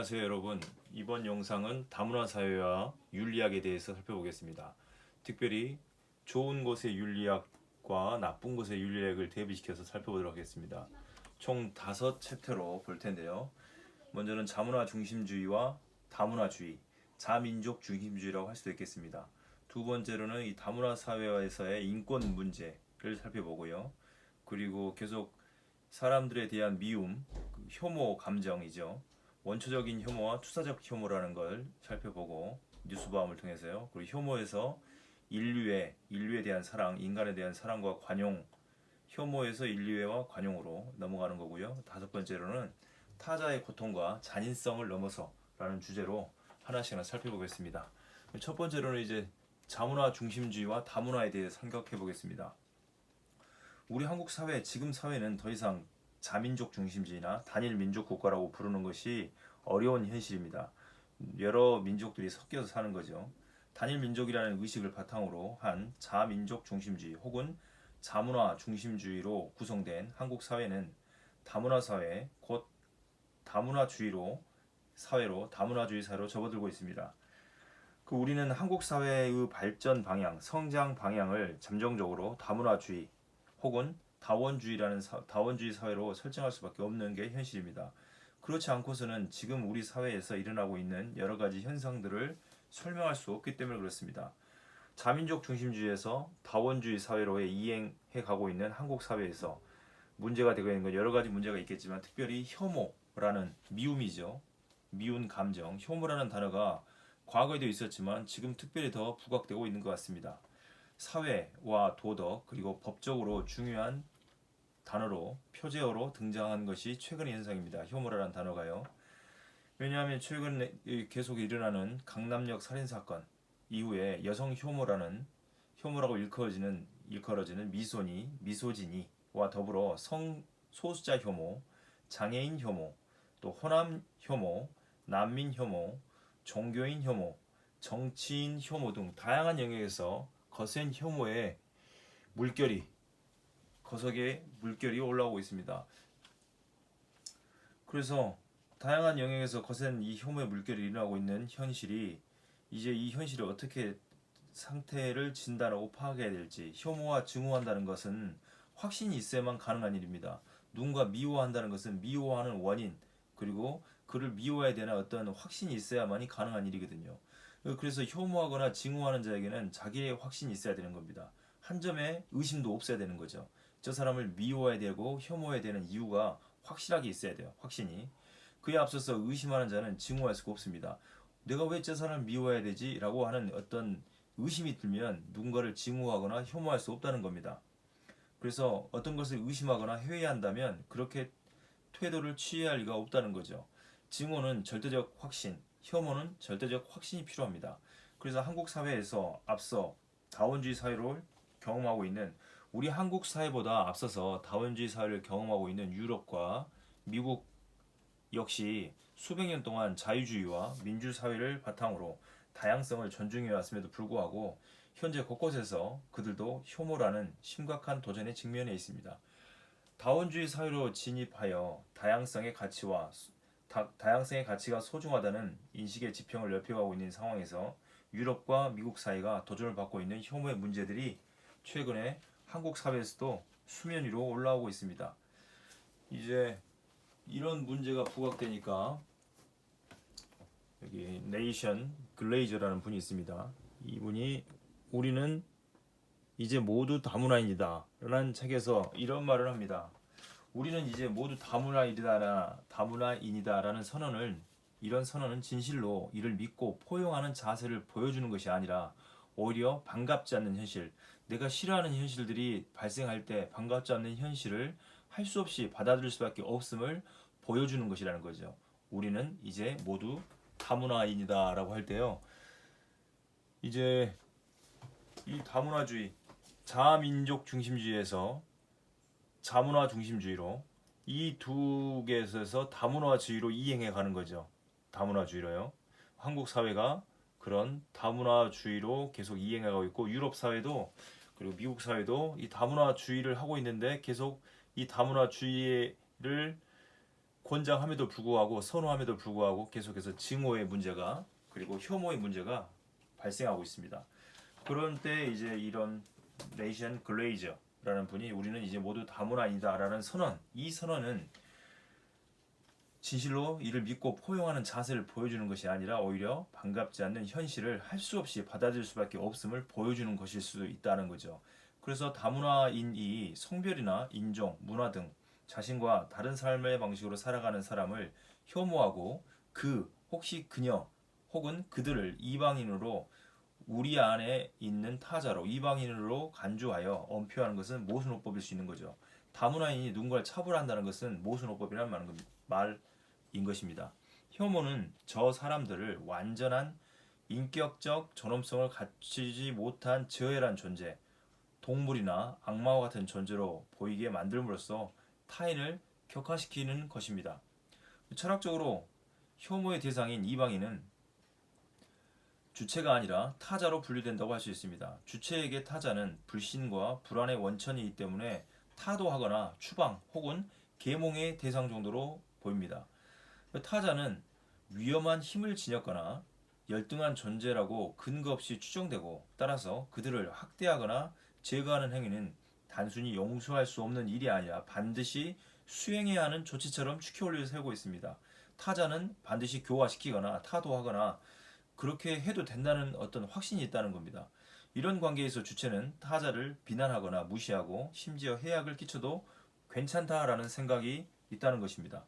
안녕하세요 여러분. 이번 영상은 다문화 사회와 윤리학에 대해서 살펴보겠습니다. 특별히 좋은 것의 윤리학과 나쁜 것의 윤리학을 대비시켜서 살펴보도록 하겠습니다. 총 5챕터로 볼 텐데요. 먼저는 자문화 중심주의와 다문화주의, 자민족 중심주의라고 할 수도 있겠습니다. 두 번째로는 이 다문화 사회에서의 인권 문제를 살펴보고요. 그리고 계속 사람들에 대한 미움, 혐오 감정이죠. 원초적인 혐오와 투사적 혐오라는 걸 살펴보고 뉴스바움을 통해서요. 그리고 혐오에서 인류에 대한 사랑, 인간에 대한 사랑과 관용, 혐오에서 인류애와 관용으로 넘어가는 거고요. 5번째로는 타자의 고통과 잔인성을 넘어서라는 주제로 하나씩 살펴보겠습니다. 첫 번째로는 이제 자문화 중심주의와 다문화에 대해 생각해 보겠습니다. 우리 한국 사회, 지금 사회는 더 이상 자민족 중심주의나 단일 민족 국가라고 부르는 것이 어려운 현실입니다. 여러 민족들이 섞여서 사는 거죠. 단일 민족이라는 의식을 바탕으로 한 자민족 중심주의 혹은 자문화 중심주의로 구성된 한국 사회는 다문화 사회, 곧 다문화주의로 다문화주의 사회로 접어들고 있습니다. 우리는 한국 사회의 발전 방향, 성장 방향을 잠정적으로 다문화주의 혹은 다원주의 사회로 설정할 수밖에 없는 게 현실입니다. 그렇지 않고서는 지금 우리 사회에서 일어나고 있는 여러 가지 현상들을 설명할 수 없기 때문에 그렇습니다. 자민족 중심주의에서 다원주의 사회로 이행해 가고 있는 한국 사회에서 문제가 되고 있는 건 여러 가지 문제가 있겠지만 특별히 혐오라는 미움이죠. 미운 감정, 혐오라는 단어가 과거에도 있었지만 지금 특별히 더 부각되고 있는 것 같습니다. 사회와 도덕 그리고 법적으로 중요한 단어로 표제어로 등장한 것이 최근의 현상입니다. 혐오라는 단어가요. 왜냐하면 최근에 계속 일어나는 강남역 살인사건 이후에 여성 혐오라고 일컬어지는 미소진이와 더불어 성소수자 혐오, 장애인 혐오, 또 호남 혐오, 난민 혐오, 종교인 혐오, 정치인 혐오 등 다양한 영역에서 거센 혐오의 물결이 올라오고 있습니다. 그래서 다양한 영역에서 거센 이 혐오의 물결이 일어나고 있는 현실이 이제 이 현실을 어떻게 상태를 진단하고 파악해야 될지 혐오와 증오한다는 것은 확신이 있어야만 가능한 일입니다. 누군가 미워한다는 것은 미워하는 원인 그리고 그를 미워해야 되는 어떤 확신이 있어야만이 가능한 일이거든요. 그래서 혐오하거나 증오하는 자에게는 자기의 확신이 있어야 되는 겁니다. 한 점의 의심도 없어야 되는 거죠. 저 사람을 미워해야 되고 혐오해야 되는 이유가 확실하게 있어야 돼요. 확신이. 그에 앞서서 의심하는 자는 증오할 수가 없습니다. 내가 왜 저 사람을 미워해야 되지? 라고 하는 어떤 의심이 들면 누군가를 증오하거나 혐오할 수 없다는 겁니다. 그래서 어떤 것을 의심하거나 회의한다면 그렇게 태도를 취해야 할 리가 없다는 거죠. 증오는 절대적 확신, 혐오는 절대적 확신이 필요합니다. 그래서 한국 사회에서 앞서 다원주의 사회를 경험하고 있는 우리 한국 사회보다 앞서서 다원주의 사회를 경험하고 있는 유럽과 미국 역시 수백 년 동안 자유주의와 민주사회를 바탕으로 다양성을 존중해 왔음에도 불구하고 현재 곳곳에서 그들도 혐오라는 심각한 도전에 직면해 있습니다. 다원주의 사회로 진입하여 다양성의 가치가 소중하다는 인식의 지평을 넓혀가고 있는 상황에서 유럽과 미국 사회가 도전을 받고 있는 혐오의 문제들이 최근에 한국 사회에서도 수면 위로 올라오고 있습니다. 이제 이런 문제가 부각되니까 여기 네이션 글레이저라는 분이 있습니다. 이분이 우리는 이제 모두 다문화인이다 라는 책에서 이런 말을 합니다. 우리는 이제 모두 다문화인이다 라는 이런 선언은 진실로 이를 믿고 포용하는 자세를 보여주는 것이 아니라 오히려 반갑지 않는 현실, 내가 싫어하는 현실들이 발생할 때 반갑지 않는 현실을 할 수 없이 받아들일 수밖에 없음을 보여주는 것이라는 거죠. 우리는 이제 모두 다문화인이다 라고 할 때요. 이제 이 다문화주의, 자민족 중심주의에서 자문화 중심주의로 이 두 개에서 다문화주의로 이행해 가는 거죠. 다문화주의로요. 한국 사회가 그런 다문화주의로 계속 이행하고 있고 유럽 사회도 그리고 미국 사회도 이 다문화주의를 하고 있는데 계속 이 다문화주의를 권장함에도 불구하고 선호함에도 불구하고 계속해서 증오의 문제가 그리고 혐오의 문제가 발생하고 있습니다. 그런 때 이제 이런 레이션 글레이저라는 분이 우리는 이제 모두 다문화이다라는 선언, 이 선언은 진실로 이를 믿고 포용하는 자세를 보여주는 것이 아니라 오히려 반갑지 않는 현실을 할 수 없이 받아들일 수밖에 없음을 보여주는 것일 수도 있다는 거죠. 그래서 다문화인이 성별이나 인종, 문화 등 자신과 다른 삶의 방식으로 살아가는 사람을 혐오하고 혹시 그녀 혹은 그들을 이방인으로 우리 안에 있는 타자로 이방인으로 간주하여 엄표하는 것은 모순호법일 수 있는 거죠. 다문화인이 누군가를 차별한다는 것은 모순호법이라는 말인 것입니다. 혐오는 저 사람들을 완전한 인격적 존엄성을 갖추지 못한 저열한 존재, 동물이나 악마와 같은 존재로 보이게 만들므로써 타인을 격화시키는 것입니다. 철학적으로 혐오의 대상인 이방인은 주체가 아니라 타자로 분류된다고 할 수 있습니다. 주체에게 타자는 불신과 불안의 원천이기 때문에 타도하거나 추방 혹은 계몽의 대상 정도로 보입니다. 타자는 위험한 힘을 지녔거나 열등한 존재라고 근거 없이 추정되고 따라서 그들을 학대하거나 제거하는 행위는 단순히 용서할 수 없는 일이 아니라 반드시 수행해야 하는 조치처럼 추켜올려 세우고 있습니다. 타자는 반드시 교화시키거나 타도하거나 그렇게 해도 된다는 어떤 확신이 있다는 겁니다. 이런 관계에서 주체는 타자를 비난하거나 무시하고 심지어 해악을 끼쳐도 괜찮다라는 생각이 있다는 것입니다.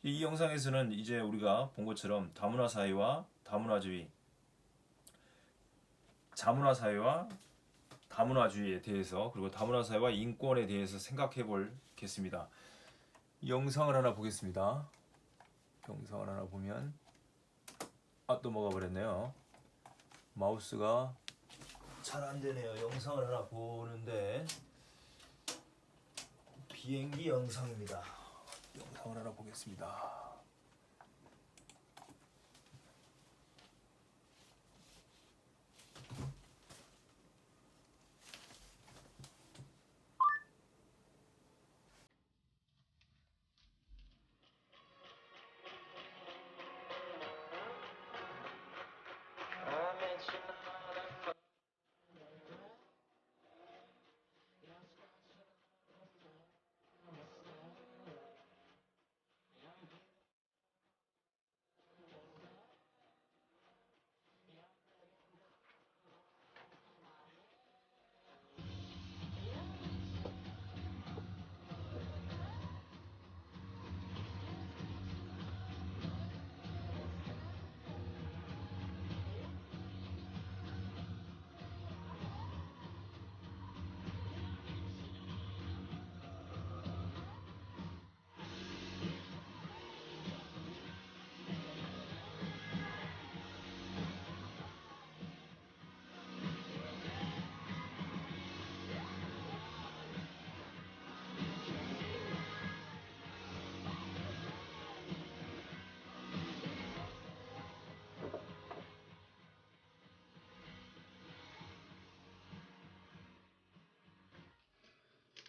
이 영상에서는 이제 우리가 본 것처럼 다문화 사회와 다문화주의, 자문화 사회와 다문화주의에 대해서 그리고 다문화 사회와 인권에 대해서 생각해 보겠습니다. 영상을 하나 보겠습니다. 영상을 하나 보면 넘어가 버렸네요. 마우스가 잘 안 되네요. 영상을 하나 보는데 비행기 영상입니다. 영상을 하나 보겠습니다.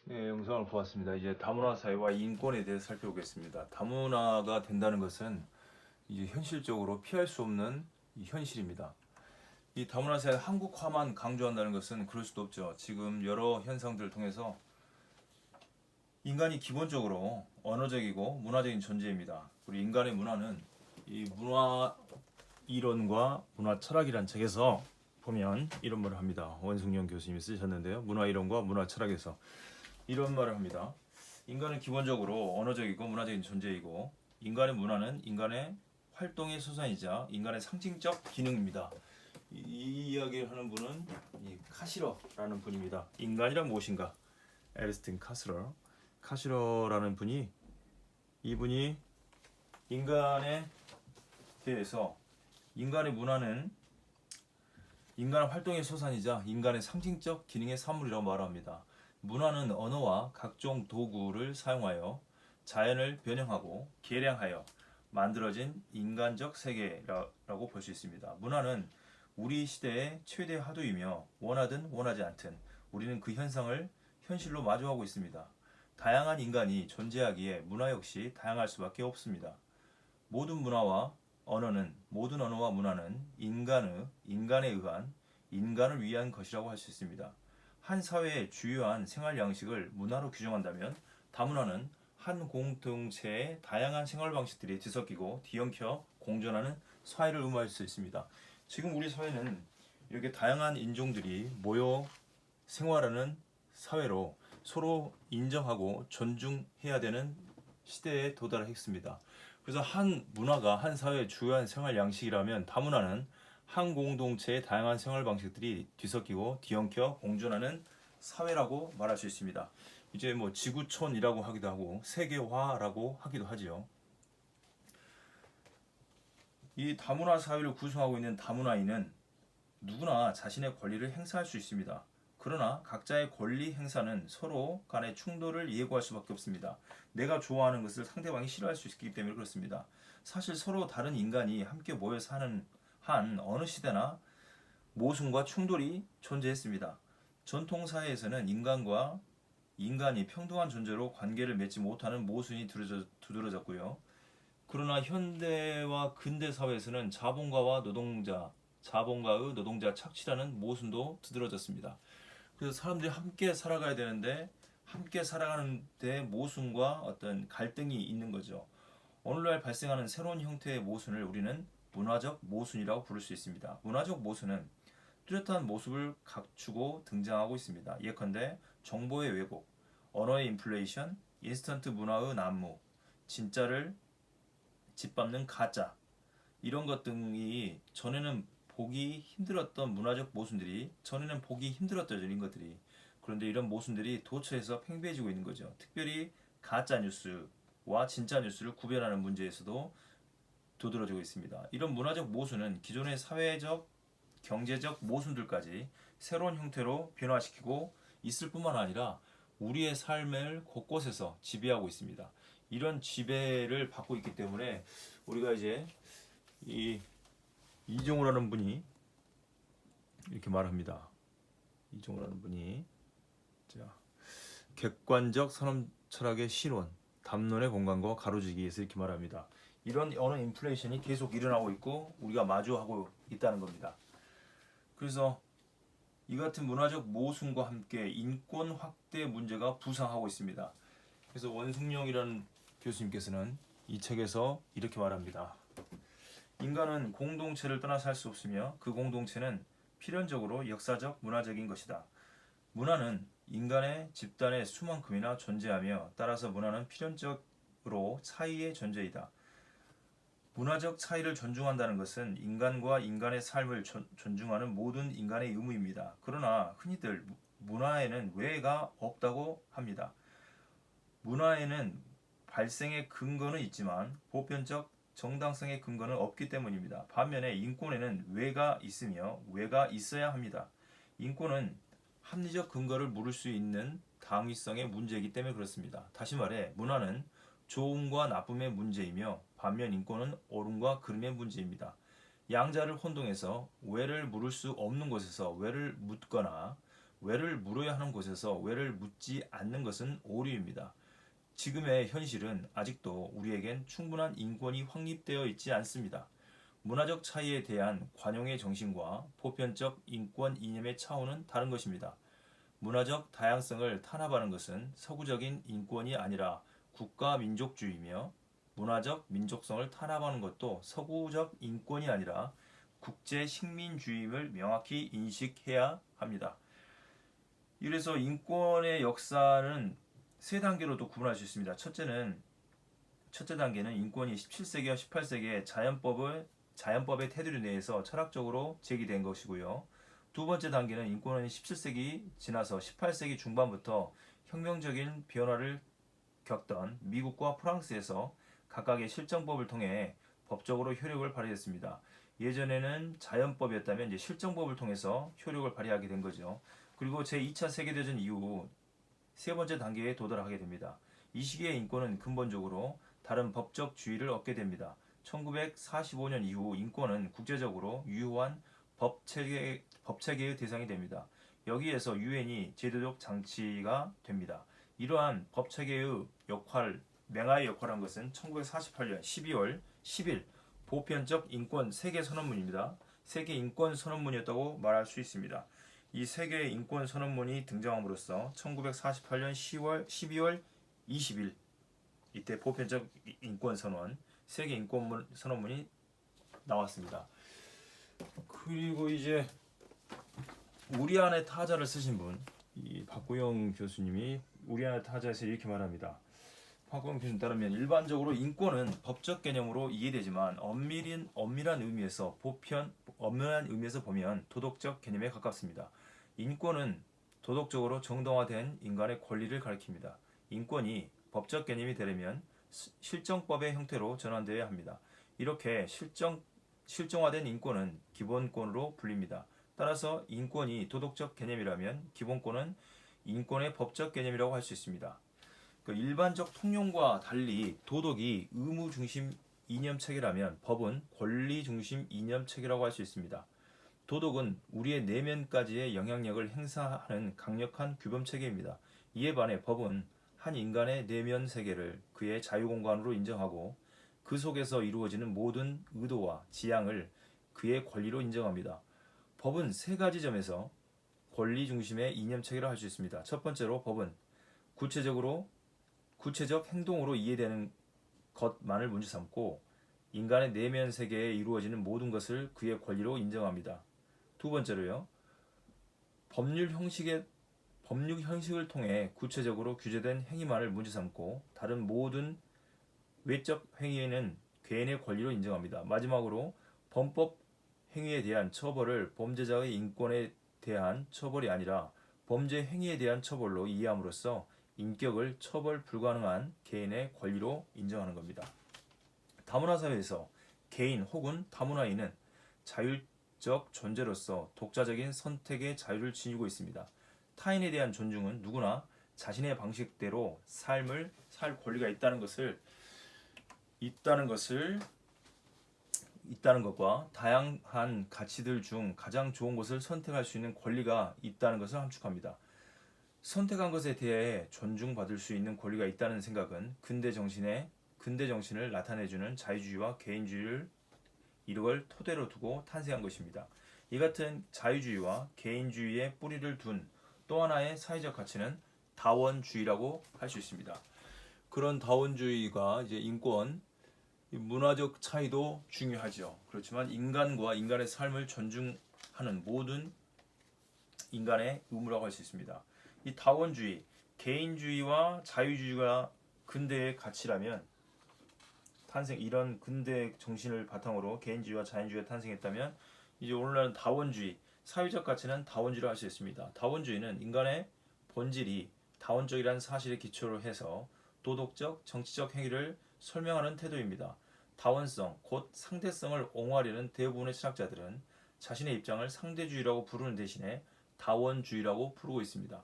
네, 영상을 보았습니다. 이제 다문화 사회와 인권에 대해서 살펴보겠습니다. 다문화가 된다는 것은 이제 현실적으로 피할 수 없는 이 현실입니다. 이 다문화 사회 한국화만 강조한다는 것은 그럴 수도 없죠. 지금 여러 현상들을 통해서 인간이 기본적으로 언어적이고 문화적인 존재입니다. 그리고 인간의 문화는 이 문화 이론과 문화 철학이란 책에서 보면 이런 말을 합니다. 원승용 교수님이 쓰셨는데요. 문화 이론과 문화 철학에서 이런 말을 합니다. 인간은 기본적으로 언어적이고 문화적인 존재이고 인간의 문화는 인간의 활동의 소산이자 인간의 상징적 기능입니다. 이 이야기를 하는 분은 카시러라는 분입니다. 인간이란 무엇인가? 에르스틴 카시러라는 분이 이분이 인간에 대해서 인간의 문화는 인간의 활동의 소산이자 인간의 상징적 기능의 산물이라고 말합니다. 문화는 언어와 각종 도구를 사용하여 자연을 변형하고 개량하여 만들어진 인간적 세계라고 볼 수 있습니다. 문화는 우리 시대의 최대 화두이며 원하든 원하지 않든 우리는 그 현상을 현실로 마주하고 있습니다. 다양한 인간이 존재하기에 문화 역시 다양할 수밖에 없습니다. 모든 언어와 문화는 인간에 의한 인간을 위한 것이라고 할 수 있습니다. 한 사회의 주요한 생활 양식을 문화로 규정한다면 다문화는 한 공동체의 다양한 생활 방식들이 뒤섞이고 뒤엉켜 공존하는 사회를 의미할 수 있습니다. 지금 우리 사회는 이렇게 다양한 인종들이 모여 생활하는 사회로 서로 인정하고 존중해야 되는 시대에 도달했습니다. 그래서 한 문화가 한 사회의 주요한 생활 양식이라면 다문화는 한 공동체의 다양한 생활 방식들이 뒤섞이고 뒤엉켜 공존하는 사회라고 말할 수 있습니다. 이제 뭐 지구촌이라고 하기도 하고 세계화라고 하기도 하지요. 이 다문화 사회를 구성하고 있는 다문화인은 누구나 자신의 권리를 행사할 수 있습니다. 그러나 각자의 권리 행사는 서로 간의 충돌을 예고할 수밖에 없습니다. 내가 좋아하는 것을 상대방이 싫어할 수 있기 때문에 그렇습니다. 사실 서로 다른 인간이 함께 모여 사는 한 어느 시대나 모순과 충돌이 존재했습니다. 전통 사회에서는 인간이 평등한 존재로 관계를 맺지 못하는 모순이 두드러졌고요. 그러나 현대와 근대 사회에서는 자본가의 노동자 착취라는 모순도 두드러졌습니다. 그래서 사람들이 함께 살아가야 되는데 함께 살아가는 데 모순과 어떤 갈등이 있는 거죠. 오늘날 발생하는 새로운 형태의 모순을 우리는 문화적 모순이라고 부를 수 있습니다. 문화적 모순은 뚜렷한 모습을 갖추고 등장하고 있습니다. 예컨대 정보의 왜곡, 언어의 인플레이션, 인스턴트 문화의 난무, 진짜를 짓밟는 가짜, 이런 것 등이 전에는 보기 힘들었던 문화적 모순들이 전에는 보기 힘들었던 이런 것들이, 그런데 이런 모순들이 도처에서 팽배해지고 있는 거죠. 특별히 가짜 뉴스와 진짜 뉴스를 구별하는 문제에서도 두드러지고 있습니다. 이런 문화적 모순은 기존의 사회적, 경제적 모순들까지 새로운 형태로 변화시키고 있을 뿐만 아니라 우리의 삶을 곳곳에서 지배하고 있습니다. 이런 지배를 받고 있기 때문에 우리가 이제 이 이종우라는 분이 이렇게 말합니다. 이종우라는 분이 자, 객관적 산업 철학의 실원, 담론의 공간과 가로지기에서 이렇게 말합니다. 이런 언어 인플레이션이 계속 일어나고 있고 우리가 마주하고 있다는 겁니다. 그래서 이 같은 문화적 모순과 함께 인권 확대 문제가 부상하고 있습니다. 그래서 원숭령이라는 교수님께서는 이 책에서 이렇게 말합니다. 인간은 공동체를 떠나 살 수 없으며 그 공동체는 필연적으로 역사적, 문화적인 것이다. 문화는 인간의 집단의 수만큼이나 존재하며 따라서 문화는 필연적으로 차이의 존재이다. 문화적 차이를 존중한다는 것은 인간과 인간의 삶을 존중하는 모든 인간의 의무입니다. 그러나 흔히들 문화에는 왜가 없다고 합니다. 문화에는 발생의 근거는 있지만 보편적 정당성의 근거는 없기 때문입니다. 반면에 인권에는 왜가 있으며 왜가 있어야 합니다. 인권은 합리적 근거를 물을 수 있는 당위성의 문제이기 때문에 그렇습니다. 다시 말해 문화는 좋음과 나쁨의 문제이며 반면 인권은 옳음과 그름의 문제입니다. 양자를 혼동해서 왜를 물을 수 없는 곳에서 왜를 묻거나 왜를 물어야 하는 곳에서 왜를 묻지 않는 것은 오류입니다. 지금의 현실은 아직도 우리에겐 충분한 인권이 확립되어 있지 않습니다. 문화적 차이에 대한 관용의 정신과 보편적 인권 이념의 차원은 다른 것입니다. 문화적 다양성을 탄압하는 것은 서구적인 인권이 아니라 국가 민족주의이며 문화적 민족성을 탄압하는 것도 서구적 인권이 아니라 국제 식민주의임을 명확히 인식해야 합니다. 이래서 인권의 역사는 세 단계로도 구분할 수 있습니다. 첫째 단계는 인권이 17세기와 18세기의 자연법의 테두리 내에서 철학적으로 제기된 것이고요. 두 번째 단계는 인권은 17세기 지나서 18세기 중반부터 혁명적인 변화를 겪던 미국과 프랑스에서 각각의 실정법을 통해 법적으로 효력을 발휘했습니다. 예전에는 자연법이었다면 이제 실정법을 통해서 효력을 발휘하게 된 거죠. 그리고 제2차 세계대전 이후 세 번째 단계에 도달하게 됩니다. 이 시기의 인권은 근본적으로 다른 법적 주의를 얻게 됩니다. 1945년 이후 인권은 국제적으로 유효한 법체계의 대상이 됩니다. 여기에서 유엔이 제도적 장치가 됩니다. 이러한 법체계의 역할, 맹아의 역할한 것은 1948년 12월 10일 보편적 인권 세계 선언문입니다. 세계 인권 선언문이었다고 말할 수 있습니다. 이 세계 인권 선언문이 등장함으로써 1948년 12월 20일 이때 보편적 인권 선언, 세계 인권 선언문이 나왔습니다. 그리고 이제 우리 안의 타자를 쓰신 분, 이 박구영 교수님이 우리 안의 타자에서 이렇게 말합니다. 박구영 교수님 따르면 일반적으로 인권은 법적 개념으로 이해되지만 엄밀한 의미에서 보면 도덕적 개념에 가깝습니다. 인권은 도덕적으로 정당화된 인간의 권리를 가리킵니다. 인권이 법적 개념이 되려면 실정법의 형태로 전환되어야 합니다. 이렇게 실정화된 인권은 기본권으로 불립니다. 따라서 인권이 도덕적 개념이라면 기본권은 인권의 법적 개념이라고 할 수 있습니다. 일반적 통용과 달리 도덕이 의무 중심 이념 체계라면 법은 권리 중심 이념 체계라고 할 수 있습니다. 도덕은 우리의 내면까지의 영향력을 행사하는 강력한 규범 체계입니다. 이에 반해 법은 한 인간의 내면 세계를 그의 자유공간으로 인정하고 그 속에서 이루어지는 모든 의도와 지향을 그의 권리로 인정합니다. 법은 세 가지 점에서 권리 중심의 이념 체계를 할 수 있습니다. 첫 번째로 법은 구체적 행동으로 이해되는 것만을 문제 삼고 인간의 내면 세계에 이루어지는 모든 것을 그의 권리로 인정합니다. 두 번째로요. 법률 형식을 통해 구체적으로 규제된 행위만을 문제 삼고 다른 모든 외적 행위에는 개인의 권리로 인정합니다. 마지막으로 범법 행위에 대한 처벌을 범죄자의 인권에 대한 처벌이 아니라 범죄 행위에 대한 처벌로 이해함으로써 인격을 처벌 불가능한 개인의 권리로 인정하는 겁니다. 다문화 사회에서 개인 혹은 다문화인은 자율적 존재로서 독자적인 선택의 자유를 지니고 있습니다. 타인에 대한 존중은 누구나 자신의 방식대로 삶을 살 권리가 있다는 것과 다양한 가치들 중 가장 좋은 것을 선택할 수 있는 권리가 있다는 것을 함축합니다. 선택한 것에 대해 존중받을 수 있는 권리가 있다는 생각은 근대 정신을 나타내주는 자유주의와 개인주의를 이를 토대로 두고 탄생한 것입니다. 이 같은 자유주의와 개인주의의 뿌리를 둔 또 하나의 사회적 가치는 다원주의라고 할 수 있습니다. 그런 다원주의가 이제 인권, 문화적 차이도 중요하죠. 그렇지만 인간과 인간의 삶을 존중하는 모든 인간의 의무라고 할 수 있습니다. 이 다원주의, 개인주의와 자유주의가 근대의 가치라면 이런 근대 정신을 바탕으로 개인주의와 자유주의가 탄생했다면 이제 오늘날은 다원주의, 사회적 가치는 다원주의라고 할 수 있습니다. 다원주의는 인간의 본질이 다원적이라는 사실에 기초로 해서 도덕적, 정치적 행위를 설명하는 태도입니다. 다원성, 곧 상대성을 옹호하려는 대부분의 철학자들은 자신의 입장을 상대주의라고 부르는 대신에 다원주의라고 부르고 있습니다.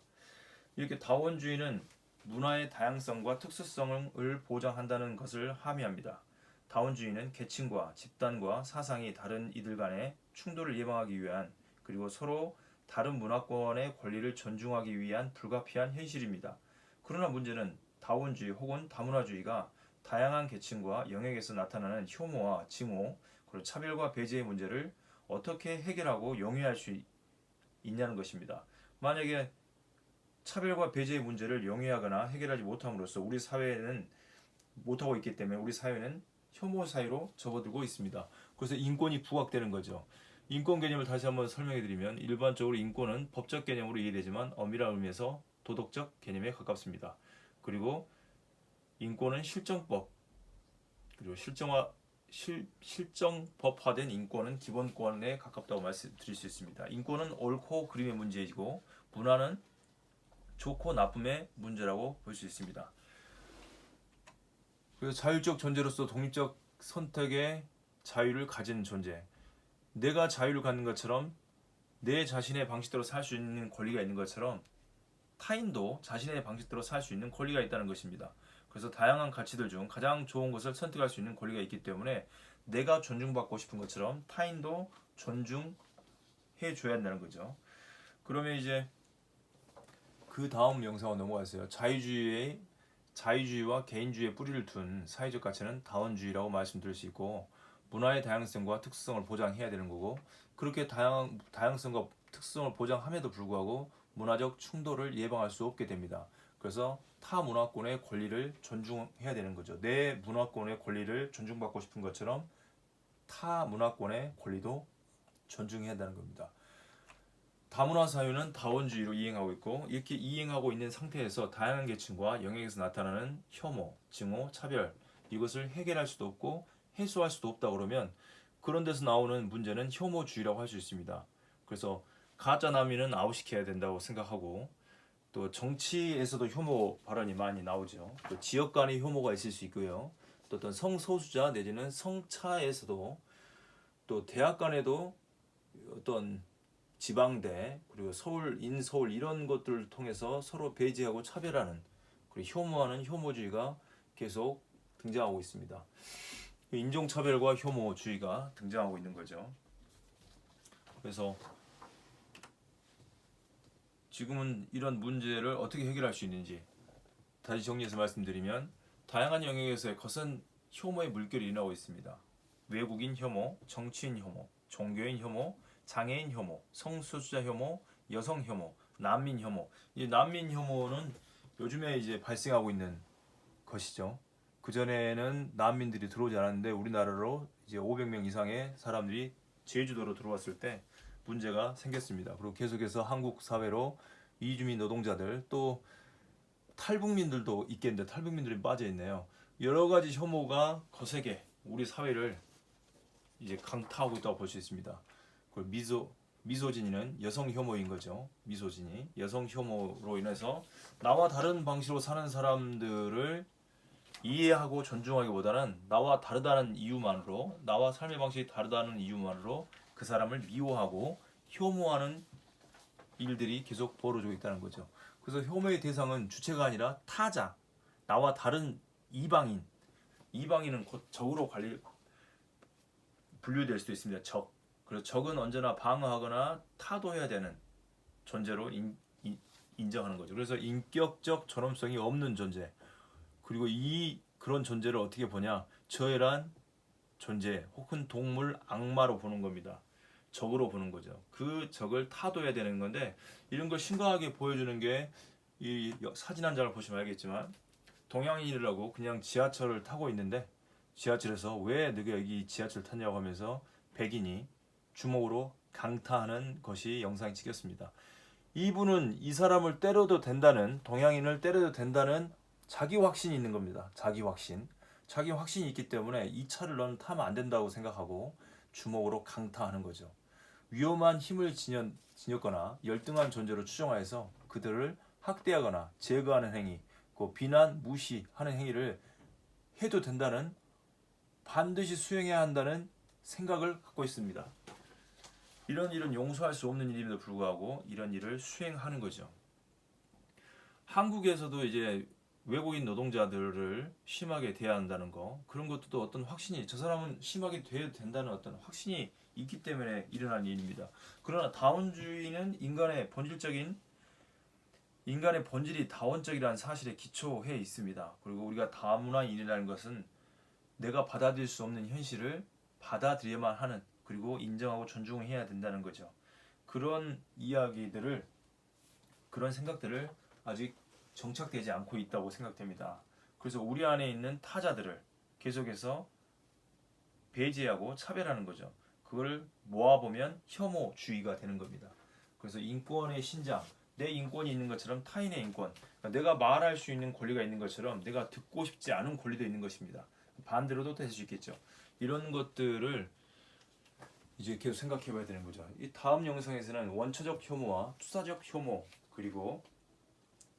이렇게 다원주의는 문화의 다양성과 특수성을 보장한다는 것을 함의합니다. 다원주의는 계층과 집단과 사상이 다른 이들 간의 충돌을 예방하기 위한 그리고 서로 다른 문화권의 권리를 존중하기 위한 불가피한 현실입니다. 그러나 문제는 다원주의 혹은 다문화주의가 다양한 계층과 영역에서 나타나는 혐오와 증오, 그리고 차별과 배제의 문제를 어떻게 해결하고 영위할 수 있냐는 것입니다. 만약에 차별과 배제의 문제를 영위하거나 해결하지 못함으로써 우리 사회는 못하고 있기 때문에 우리 사회는 혐오 사회로 접어들고 있습니다. 그래서 인권이 부각되는 거죠. 인권 개념을 다시 한번 설명해 드리면 일반적으로 인권은 법적 개념으로 이해되지만 엄밀한 의미에서 도덕적 개념에 가깝습니다. 그리고 인권은 실정법, 그리고 실정법화된 인권은 기본권에 가깝다고 말씀드릴 수 있습니다. 인권은 옳고 그름의 문제이고 문화는 좋고 나쁨의 문제라고 볼 수 있습니다. 그래서 자율적 존재로서 독립적 선택의 자유를 가진 존재, 내가 자유를 갖는 것처럼 내 자신의 방식대로 살 수 있는 권리가 있는 것처럼 타인도 자신의 방식대로 살 수 있는 권리가 있다는 것입니다. 그래서 다양한 가치들 중 가장 좋은 것을 선택할 수 있는 권리가 있기 때문에 내가 존중받고 싶은 것처럼 타인도 존중해 줘야 한다는 거죠. 그러면 이제 그 다음 영상으로 넘어갔어요. 자유주의와 개인주의의 뿌리를 둔 사회적 가치는 다원주의라고 말씀드릴 수 있고, 문화의 다양성과 특수성을 보장해야 되는 거고, 그렇게 다양성과 특수성을 보장함에도 불구하고 문화적 충돌을 예방할 수 없게 됩니다. 그래서 타 문화권의 권리를 존중해야 되는 거죠. 내 문화권의 권리를 존중받고 싶은 것처럼 타 문화권의 권리도 존중해야 한다는 겁니다. 다문화 사회는 다원주의로 이행하고 있고, 이렇게 이행하고 있는 상태에서 다양한 계층과 영역에서 나타나는 혐오, 증오, 차별, 이것을 해결할 수도 없고 해소할 수도 없다 그러면, 그런 데서 나오는 문제는 혐오주의라고 할 수 있습니다. 그래서 가짜 난민은 아웃시켜야 된다고 생각하고, 또 정치에서도 혐오 발언이 많이 나오죠. 또 지역 간의 혐오가 있을 수 있고요. 또 어떤 성소수자 내지는 성차에서도, 또 대학 간에도 어떤 지방대, 그리고 서울, 인서울 이런 것들을 통해서 서로 배제하고 차별하는, 그리고 혐오하는 혐오주의가 계속 등장하고 있습니다. 인종차별과 혐오주의가 등장하고 있는 거죠. 그래서 지금은 이런 문제를 어떻게 해결할 수 있는지 다시 정리해서 말씀드리면, 다양한 영역에서의 거센 혐오의 물결이 일어나고 있습니다. 외국인 혐오, 정치인 혐오, 종교인 혐오, 장애인 혐오, 성소수자 혐오, 여성 혐오, 난민 혐오. 이 난민 혐오는 요즘에 이제 발생하고 있는 것이죠. 그 전에는 난민들이 들어오지 않았는데 우리나라로 이제 500명 이상의 사람들이 제주도로 들어왔을 때 문제가 생겼습니다. 그리고 계속해서 한국 사회로 이주민 노동자들, 또 탈북민들도 있겠는데 탈북민들이 빠져 있네요. 여러 가지 혐오가 거세게 우리 사회를 이제 강타하고 있다고 볼 수 있습니다. 그리고 미소진이는 여성 혐오인 거죠. 미소진이 여성 혐오로 인해서 나와 다른 방식으로 사는 사람들을 이해하고 존중하기보다는 나와 다르다는 이유만으로, 나와 삶의 방식이 다르다는 이유만으로 그 사람을 미워하고 혐오하는 일들이 계속 벌어지고 있다는 거죠. 그래서 혐오의 대상은 주체가 아니라 타자, 나와 다른 이방인은 곧 적으로 분류될 수도 있습니다. 적. 그래서 적은 언제나 방어하거나 타도해야 되는 존재로 인정하는 거죠. 그래서 인격적 존엄성이 없는 존재. 그리고 그런 존재를 어떻게 보냐? 저애란 존재 혹은 동물, 악마로 보는 겁니다. 적으로 보는 거죠. 그 적을 타도해야 되는 건데, 이런 걸 심각하게 보여주는 게 이 사진 한 장을 보시면 알겠지만, 동양인이라고 그냥 지하철을 타고 있는데, 지하철에서 왜 너가 여기 지하철 탔냐고 하면서 백인이 주먹으로 강타하는 것이 영상이 찍혔습니다. 이분은 이 사람을 때려도 된다는, 동양인을 때려도 된다는 자기 확신이 있는 겁니다. 자기 확신이 있기 때문에 이 차를 너는 타면 안 된다고 생각하고 주먹으로 강타하는 거죠. 위험한 힘을 지녔거나 열등한 존재로 추정하여서 그들을 학대하거나 제거하는 행위, 그 비난, 무시하는 행위를 해도 된다는, 반드시 수행해야 한다는 생각을 갖고 있습니다. 이런 일은 용서할 수 없는 일임에도 불구하고 이런 일을 수행하는 거죠. 한국에서도 이제 외국인 노동자들을 심하게 대해야 한다는 거, 그런 것도 또 어떤 확신이, 저 사람은 심하게 대해도 된다는 어떤 확신이 있기 때문에 일어난 일입니다. 그러나 다원주의는 인간의 본질이 다원적이라는 사실에 기초해 있습니다. 그리고 우리가 다문화인이라는 것은 내가 받아들일 수 없는 현실을 받아들여야만 하는, 그리고 인정하고 존중해야 된다는 거죠. 그런 이야기들을, 그런 생각들을 아직 정착되지 않고 있다고 생각됩니다. 그래서 우리 안에 있는 타자들을 계속해서 배제하고 차별하는 거죠. 그걸 모아보면 혐오주의가 되는 겁니다. 그래서 인권의 신장, 내 인권이 있는 것처럼 타인의 인권, 그러니까 내가 말할 수 있는 권리가 있는 것처럼 내가 듣고 싶지 않은 권리도 있는 것입니다. 반대로도 될 수 있겠죠. 이런 것들을 이제 계속 생각해 봐야 되는 거죠. 이 다음 영상에서는 원초적 혐오와 투사적 혐오, 그리고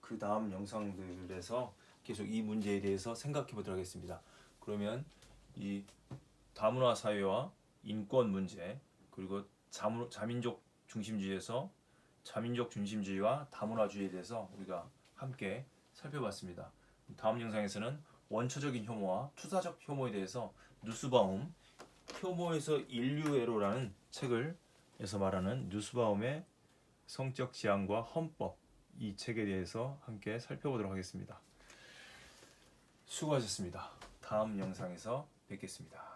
그 다음 영상들에서 계속 이 문제에 대해서 생각해 보도록 하겠습니다. 그러면 이 다문화 사회와 인권 문제, 그리고 자민족 중심주의에서 자민족 중심주의와 다문화주의에 대해서 우리가 함께 살펴봤습니다. 다음 영상에서는 원초적인 혐오와 투사적 혐오에 대해서 누스바움, 혐오에서 인류애로라는 책을 에서 말하는 누스바움의 성적 지향과 헌법, 이 책에 대해서 함께 살펴보도록 하겠습니다. 수고하셨습니다. 다음 영상에서 뵙겠습니다.